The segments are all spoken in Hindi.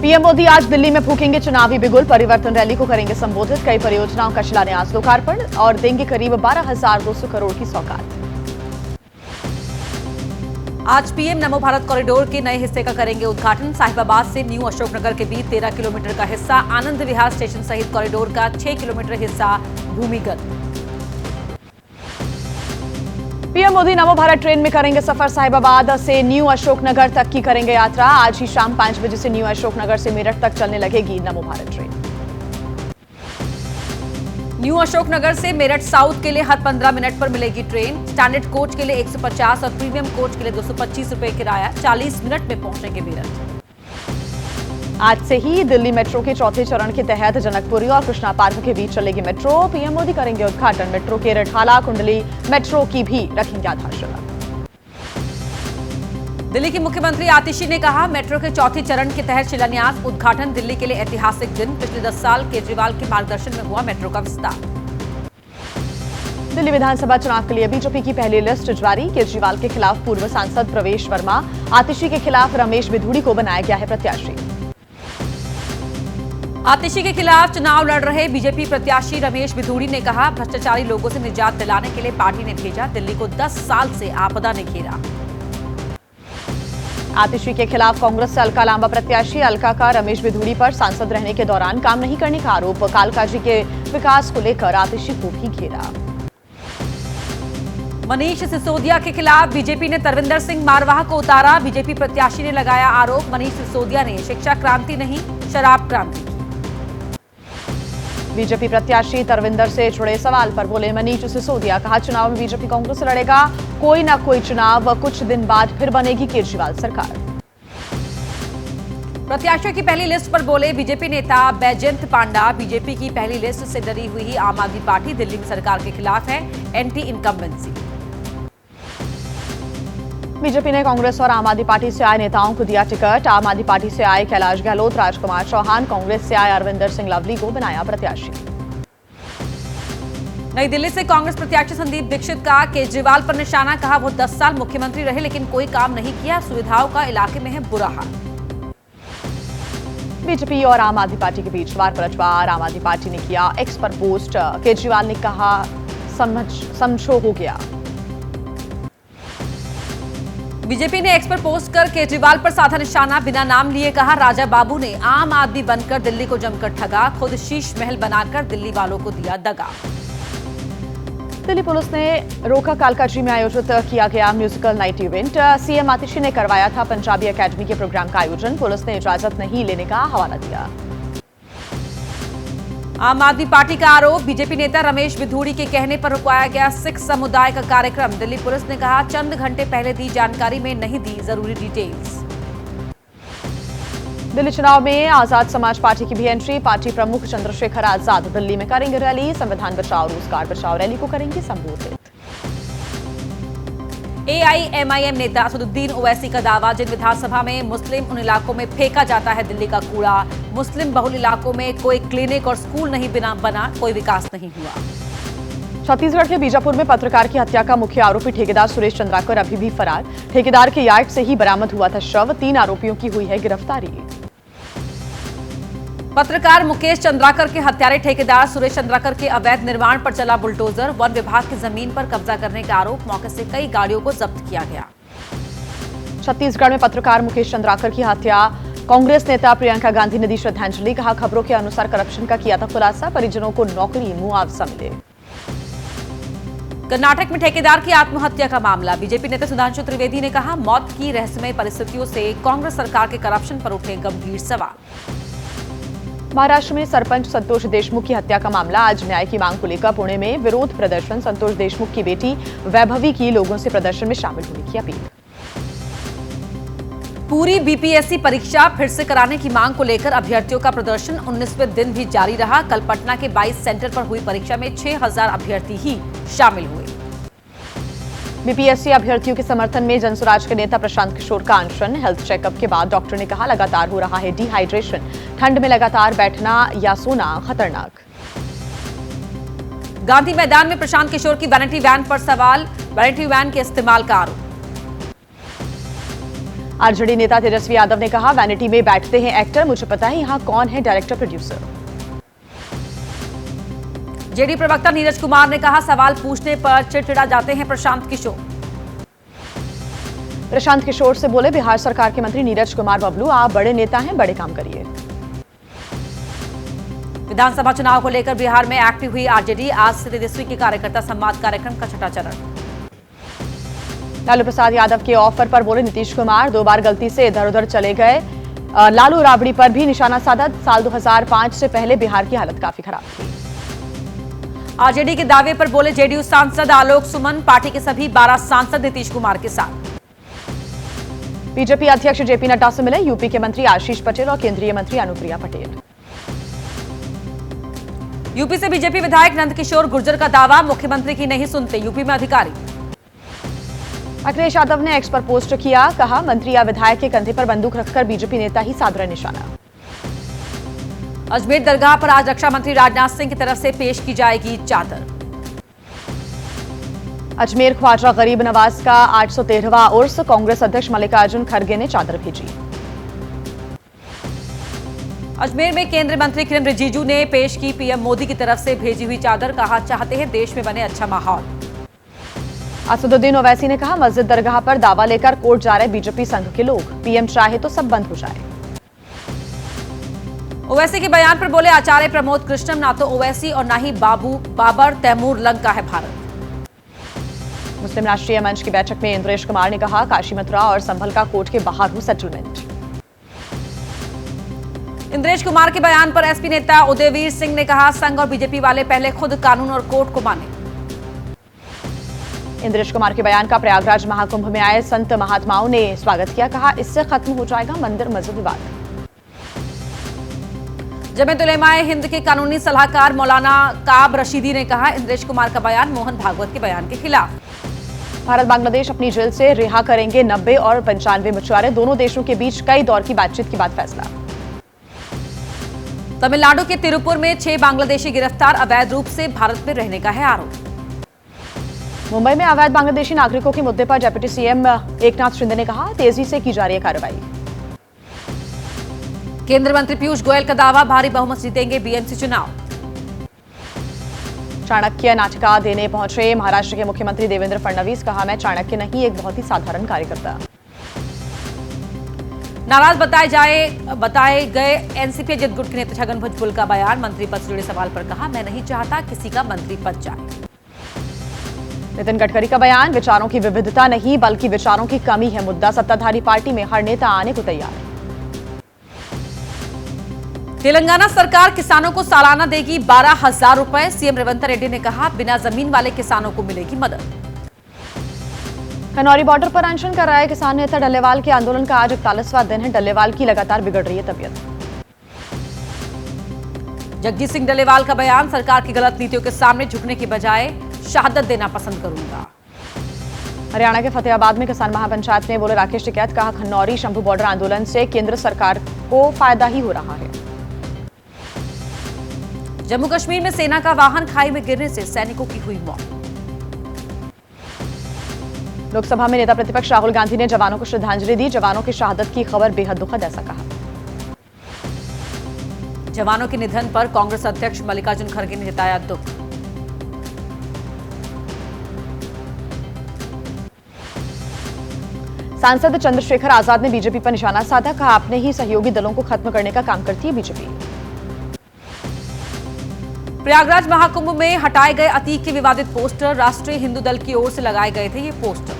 पीएम मोदी आज दिल्ली में फूकेंगे चुनावी बिगुल, परिवर्तन रैली को करेंगे संबोधित। कई परियोजनाओं का शिलान्यास, लोकार्पण और देंगे करीब 12,200 करोड़ की सौगात। आज पीएम नमो भारत कॉरिडोर के नए हिस्से का करेंगे उद्घाटन। साहिबाबाद से न्यू अशोकनगर के बीच 13 किलोमीटर का हिस्सा आनंद विहार स्टेशन सहित कॉरिडोर का 6 किलोमीटर हिस्सा भूमिगत। पीएम मोदी नमो भारत ट्रेन में करेंगे सफर। साहिबाबाद से न्यू अशोकनगर तक की करेंगे यात्रा। आज ही शाम 5 बजे से न्यू अशोकनगर से मेरठ तक चलने लगेगी नमो भारत ट्रेन। न्यू अशोकनगर से मेरठ साउथ के लिए हर 15 मिनट पर मिलेगी ट्रेन। स्टैंडर्ड कोच के लिए 150 और प्रीमियम कोच के लिए 225 रुपए किराया। 40 मिनट में पहुंचेंगे मेरठ। आज से ही दिल्ली मेट्रो के चौथे चरण के तहत जनकपुरी और कृष्णा पार्क के बीच चलेगी मेट्रो। पीएम मोदी करेंगे उद्घाटन। मेट्रो के रठाला कुंडली मेट्रो की भी रखेंगे आधारशिला। दिल्ली की मुख्यमंत्री आतिशी ने कहा, मेट्रो के चौथे चरण के तहत शिलान्यास, उद्घाटन दिल्ली के लिए ऐतिहासिक दिन। पिछले 10 साल केजरीवाल के मार्गदर्शन में हुआ मेट्रो का विस्तार। दिल्ली विधानसभा चुनाव के लिए बीजेपी की पहली लिस्ट जारी। केजरीवाल के खिलाफ पूर्व सांसद प्रवेश वर्मा, आतिशी के खिलाफ रमेश बिधूड़ी को बनाया गया है प्रत्याशी। आतिशी के खिलाफ चुनाव लड़ रहे बीजेपी प्रत्याशी रमेश बिधूड़ी ने कहा, भ्रष्टाचारी लोगों से निजात दिलाने के लिए पार्टी ने भेजा। दिल्ली को 10 साल से आपदा ने घेरा। आतिशी के खिलाफ कांग्रेस से अलका लांबा प्रत्याशी। अलका का रमेश बिधूड़ी पर सांसद रहने के दौरान काम नहीं करने का आरोप। कालकाजी के विकास को लेकर आतिशी को भी घेरा। मनीष सिसोदिया के खिलाफ बीजेपी ने तरविंदर सिंह मारवाह को उतारा। बीजेपी प्रत्याशी ने लगाया आरोप, मनीष सिसोदिया ने शिक्षा क्रांति नहीं, शराब क्रांति की। बीजेपी प्रत्याशी तरविंदर से जुड़े सवाल पर बोले मनीष सिसोदिया, कहा चुनाव में बीजेपी कांग्रेस से लड़ेगा। कोई ना कोई चुनाव, कुछ दिन बाद फिर बनेगी केजरीवाल सरकार। प्रत्याशियों की पहली लिस्ट पर बोले बीजेपी नेता बैजयंत पांडा, बीजेपी की पहली लिस्ट से डरी हुई आम आदमी पार्टी दिल्ली में सरकार के खिलाफ है, एंटी इनकम्बेंसी। बीजेपी ने कांग्रेस और आम आदमी पार्टी से आए नेताओं को दिया टिकट। आम आदमी पार्टी से आए कैलाश गहलोत, राजकुमार चौहान, कांग्रेस से आए अरविंदर सिंह लवली को बनाया प्रत्याशी। नई दिल्ली से कांग्रेस प्रत्याशी संदीप दीक्षित का केजरीवाल पर निशाना, कहा वो 10 साल मुख्यमंत्री रहे लेकिन कोई काम नहीं किया, सुविधाओं का इलाके में है बुरा हाल। बीजेपी और आम आदमी पार्टी के बीच वार पलटवार। आम आदमी पार्टी ने किया एक्स पर पोस्ट। केजरीवाल ने कहा समझो हो गया। बीजेपी ने एक्स पर पोस्ट कर केजरीवाल पर साधा निशाना, बिना नाम लिए कहा राजा बाबू ने आम आदमी बनकर दिल्ली को जमकर ठगा, खुद शीश महल बनाकर दिल्ली वालों को दिया दगा। दिल्ली पुलिस ने रोका कालकाजी में आयोजित किया गया म्यूजिकल नाइट इवेंट। सीएम आतिशी ने करवाया था पंजाबी एकेडमी के प्रोग्राम का आयोजन। पुलिस ने इजाजत नहीं लेने का हवाला दिया। आम आदमी पार्टी का आरोप, बीजेपी नेता रमेश बिधूड़ी के कहने पर रुकवाया गया सिख समुदाय का कार्यक्रम। दिल्ली पुलिस ने कहा चंद घंटे पहले दी जानकारी में नहीं दी जरूरी डिटेल्स। दिल्ली चुनाव में आजाद समाज पार्टी की भी एंट्री। पार्टी प्रमुख चंद्रशेखर आजाद दिल्ली में करेंगे रैली। संविधान बचाओ रोजगार बचाओ रैली को करेंगे संबोधित। एआईएमआईएम नेता असदुद्दीन ओवैसी का दावा, जिन विधानसभा में मुस्लिम उन इलाकों में फेंका जाता है दिल्ली का कूड़ा। मुस्लिम बहुल इलाकों में कोई क्लिनिक और स्कूल नहीं बना, कोई विकास नहीं हुआ। छत्तीसगढ़ के बीजापुर में पत्रकार की हत्या का मुख्य आरोपी ठेकेदार सुरेश चंद्राकर अभी भी फरार। ठेकेदार के यार्ड से ही बरामद हुआ था शव। 3 आरोपियों की हुई है गिरफ्तारी। पत्रकार मुकेश चंद्राकर के हत्यारे ठेकेदार सुरेश चंद्राकर के अवैध निर्माण पर चला बुलडोजर। वन विभाग की जमीन पर कब्जा करने का आरोप, मौके से कई गाड़ियों को जब्त किया गया। छत्तीसगढ़ में पत्रकार मुकेश चंद्राकर की हत्या, कांग्रेस नेता प्रियंका गांधी ने दी श्रद्धांजलि। कहा खबरों के अनुसार करप्शन का किया था खुलासा, परिजनों को नौकरी मुआवजा मिले। कर्नाटक में ठेकेदार की आत्महत्या का मामला, बीजेपी नेता सुधांशु त्रिवेदी ने कहा मौत की रहस्यमय परिस्थितियों से कांग्रेस सरकार के करप्शन पर उठे गंभीर सवाल। महाराष्ट्र में सरपंच संतोष देशमुख की हत्या का मामला, आज न्याय की मांग को लेकर पुणे में विरोध प्रदर्शन। संतोष देशमुख की बेटी वैभवी की लोगों से प्रदर्शन में शामिल होने की अपील। पूरी बीपीएससी परीक्षा फिर से कराने की मांग को लेकर अभ्यर्थियों का प्रदर्शन 19वें दिन भी जारी रहा। कल पटना के 22 सेंटर पर हुई परीक्षा में 6000 अभ्यर्थी ही शामिल हुए। बीपीएससी अभ्यर्थियों के समर्थन में जनसुराज के नेता प्रशांत किशोर का अनशन। हेल्थ चेकअप के बाद डॉक्टर ने कहा लगातार हो रहा है डिहाइड्रेशन, ठंड में लगातार बैठना या सोना खतरनाक। गांधी मैदान में प्रशांत किशोर की वैनिटी वैन पर सवाल, वैनिटी वैन के इस्तेमाल का आरोप। आरजेडी नेता तेजस्वी यादव ने कहा, वैनिटी में बैठते हैं एक्टर, मुझे पता है यहां कौन है डायरेक्टर प्रोड्यूसर। जेडी प्रवक्ता नीरज कुमार ने कहा, सवाल पूछने पर चिड़चिड़ा जाते हैं प्रशांत किशोर। प्रशांत किशोर से बोले बिहार सरकार के मंत्री नीरज कुमार, बबलू आप बड़े नेता हैं, बड़े काम करिए। विधानसभा चुनाव को लेकर बिहार में एक्टिव हुई आरजेडी, आज से तेजस्वी के कार्यकर्ता संवाद कार्यक्रम का छठा चरण। लालू प्रसाद यादव के ऑफर पर बोले नीतीश कुमार, 2 बार गलती से इधर उधर चले गए। लालू राबड़ी पर भी निशाना साधा, साल 2005 से पहले बिहार की हालत काफी खराब थी। आरजेडी के दावे पर बोले जेडीयू सांसद आलोक सुमन, पार्टी के सभी 12 सांसद नीतीश कुमार के साथ। बीजेपी अध्यक्ष जेपी नड्डा से मिले यूपी के मंत्री आशीष पटेल और केंद्रीय मंत्री अनुप्रिया पटेल। यूपी से बीजेपी विधायक नंदकिशोर गुर्जर का दावा, मुख्यमंत्री की नहीं सुनते यूपी में अधिकारी। अखिलेश यादव ने एक्स पर पोस्ट किया, कहा मंत्री या विधायक के कंधे पर बंदूक रखकर बीजेपी नेता ही साध रहे निशाना। अजमेर दरगाह पर आज रक्षा मंत्री राजनाथ सिंह की तरफ से पेश की जाएगी चादर। अजमेर ख्वाजा गरीब नवाज का 813वां उर्स, कांग्रेस अध्यक्ष मल्लिकार्जुन खड़गे ने चादर भेजी। अजमेर में केंद्रीय मंत्री किरेन रिजिजू ने पेश की पीएम मोदी की तरफ से भेजी हुई चादर, कहा चाहते हैं देश में बने अच्छा माहौल। असदुद्दीन ओवैसी ने कहा, मस्जिद दरगाह पर दावा लेकर कोर्ट जा रहे बीजेपी संघ के लोग, पीएम चाहे तो सब बंद हो जाए। ओवैसी के बयान पर बोले आचार्य प्रमोद कृष्णम, ना तो ओवैसी और ना ही बाबर तैमूर लंका है भारत। मुस्लिम राष्ट्रीय मंच की बैठक में इंद्रेश कुमार ने कहा, काशी मथुरा और संभल का कोर्ट के बाहर हो सेटलमेंट। इंद्रेश कुमार के बयान पर एसपी नेता उदयवीर सिंह ने कहा, संघ और बीजेपी वाले पहले खुद कानून और कोर्ट को माने। इंद्रेश कुमार के बयान का प्रयागराज महाकुंभ में आए संत महात्माओं ने स्वागत किया, कहा इससे खत्म हो जाएगा मंदिर मस्जिद विवाद। जमीयत उलेमाए हिंद के कानूनी सलाहकार मौलाना काब रशीदी ने कहा, इंद्रेश कुमार का बयान मोहन भागवत के बयान के खिलाफ। भारत बांग्लादेश अपनी जेल से रिहा करेंगे 90 और 95 मछुआरे, दोनों देशों के बीच कई दौर की बातचीत के बाद फैसला। तमिलनाडु के तिरुपुर में 6 बांग्लादेशी गिरफ्तार, अवैध रूप से भारत में रहने का है आरोप। मुंबई में अवैध बांग्लादेशी नागरिकों के मुद्दे पर डिप्टी सीएम एकनाथ शिंदे ने कहा, तेजी से की जा रही है कार्रवाई। केंद्रीय मंत्री पीयूष गोयल का दावा, भारी बहुमत जीतेंगे बीएमसी चुनाव। चाणक्य नाटिका देने पहुंचे महाराष्ट्र के मुख्यमंत्री देवेंद्र फडणवीस, कहा मैं चाणक्य नहीं एक बहुत ही साधारण कार्यकर्ता। नाराज बताए गए एनसीपी अजित गुट के नेता छगन भुजबल का बयान, मंत्री पद से जुड़े सवाल पर कहा, मैं नहीं चाहता किसी का मंत्री पद जाए। नितिन गडकरी का बयान, विचारों की विविधता नहीं बल्कि विचारों की कमी है मुद्दा, सत्ताधारी पार्टी में हर नेता आने को तैयार। तेलंगाना सरकार किसानों को सालाना देगी 12,000 रुपए, सीएम रेवंत रेड्डी ने कहा, बिना जमीन वाले किसानों को मिलेगी मदद। खनौरी बॉर्डर पर अनशन कर रहे किसान नेता डल्लेवाल के आंदोलन का आज 41वां दिन है, डल्लेवाल की लगातार बिगड़ रही है तबीयत। जगजीत सिंह डल्लेवाल का बयान, सरकार की गलत नीतियों के सामने झुकने की बजाय शहादत देना पसंद करूंगा। हरियाणा के फतेहाबाद में किसान महापंचायत में बोले राकेश टिकैत, कहा खन्नौरी शंभू बॉर्डर आंदोलन से केंद्र सरकार को फायदा ही हो रहा है। जम्मू कश्मीर में सेना का वाहन खाई में गिरने से सैनिकों की हुई मौत। लोकसभा में नेता प्रतिपक्ष राहुल गांधी ने जवानों को श्रद्धांजलि दी, जवानों की शहादत की खबर बेहद दुखद, ऐसा कहा। जवानों के निधन पर कांग्रेस अध्यक्ष मल्लिकार्जुन खड़गे ने जताया दुख। सांसद चंद्रशेखर आजाद ने बीजेपी पर निशाना साधा, कहा अपने ही सहयोगी दलों को खत्म करने का काम करती है बीजेपी। प्रयागराज महाकुंभ में हटाए गए अतीक के विवादित पोस्टर, राष्ट्रीय हिंदू दल की ओर से लगाए गए थे ये पोस्टर।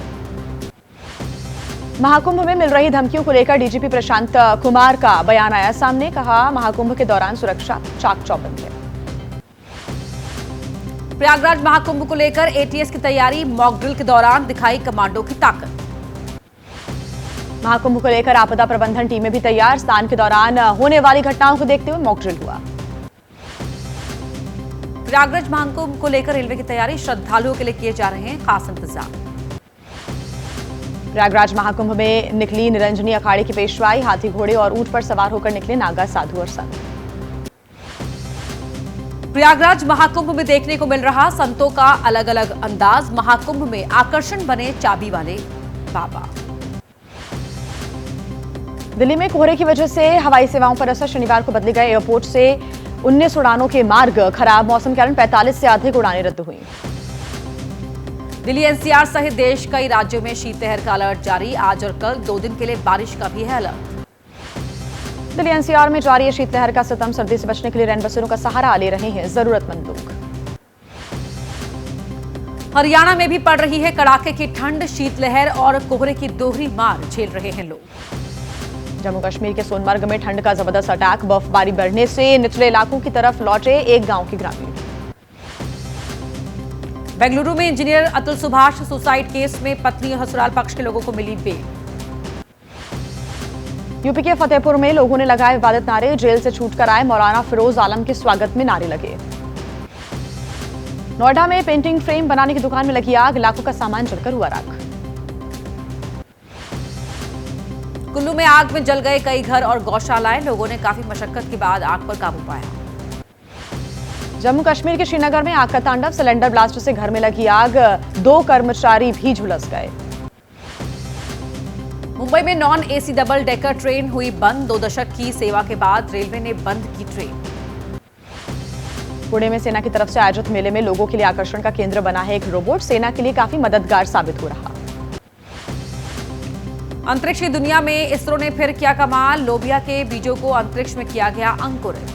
महाकुंभ में मिल रही धमकियों को लेकर डीजीपी प्रशांत कुमार का बयान आया सामने, कहा महाकुंभ के दौरान सुरक्षा चाक चौबंद है। प्रयागराज महाकुंभ को लेकर एटीएस की तैयारी, मॉक ड्रिल के दौरान दिखाई कमांडो की ताकत। महाकुंभ को लेकर आपदा प्रबंधन टीमें भी तैयार, स्नान के दौरान होने वाली घटनाओं को देखते हुए मॉक ड्रिल हुआ। प्रयागराज महाकुंभ को लेकर रेलवे की तैयारी, श्रद्धालुओं के लिए किए जा रहे हैं खास इंतजाम। प्रयागराज महाकुंभ में निकली निरंजनी अखाड़े की पेशवाई, हाथी घोड़े और ऊंट पर सवार होकर निकले नागा साधु और संत। प्रयागराज महाकुंभ में देखने को मिल रहा संतों का अलग अलग अंदाज, महाकुंभ में आकर्षण बने चाबी वाले बाबा। दिल्ली में कोहरे की वजह से हवाई सेवाओं पर असर। शनिवार को बदले गए एयरपोर्ट से 19 उड़ानों के मार्ग खराब। मौसम के कारण 45 से अधिक उड़ानें रद्द हुई। दिल्ली एनसीआर सहित देश कई राज्यों में शीतलहर का अलर्ट जारी। आज और कल 2 दिन के लिए बारिश का भी है अलर्ट। दिल्ली एनसीआर में जारी है शीतलहर का सितम। सर्दी से बचने के लिए रैन बसेरों का सहारा ले रहे हैं जरूरतमंद लोग। हरियाणा में भी पड़ रही है कड़ाके की ठंड। शीतलहर और कोहरे की दोहरी मार झेल रहे हैं लोग। जम्मू कश्मीर के सोनमर्ग में ठंड का जबरदस्त अटैक। बर्फबारी बढ़ने से निचले इलाकों की तरफ लौटे एक गांव के ग्रामीण। बेंगलुरु में engineer Atul Subhash suicide case में पत्नी और ससुराल पक्ष के लोगों को मिली बेल। यूपी के फतेहपुर में लोगों ने लगाए विवादित नारे। जेल से छूटकर आए मौलाना फिरोज आलम के स्वागत में नारे लगे। नोएडा में पेंटिंग फ्रेम बनाने की दुकान में लगी आग। लाखों का सामान जलकर हुआ राख। कुल्लू में आग में जल गए कई घर और गौशालाएं। लोगों ने काफी मशक्कत के बाद आग पर काबू पाया। जम्मू कश्मीर के श्रीनगर में आग का तांडव। सिलेंडर ब्लास्ट से घर में लगी आग। 2 कर्मचारी भी झुलस गए। मुंबई में non AC double decker train हुई बंद। 2 दशक की सेवा के बाद रेलवे ने बंद की ट्रेन। पुणे में सेना की तरफ से आयोजित मेले में लोगों के लिए आकर्षण का केंद्र बना है एक रोबोट। सेना के लिए काफी मददगार साबित हो रहा। अंतरिक्ष की दुनिया में इसरो ने फिर किया कमाल। लोबिया के बीजों को अंतरिक्ष में किया गया अंकुरित।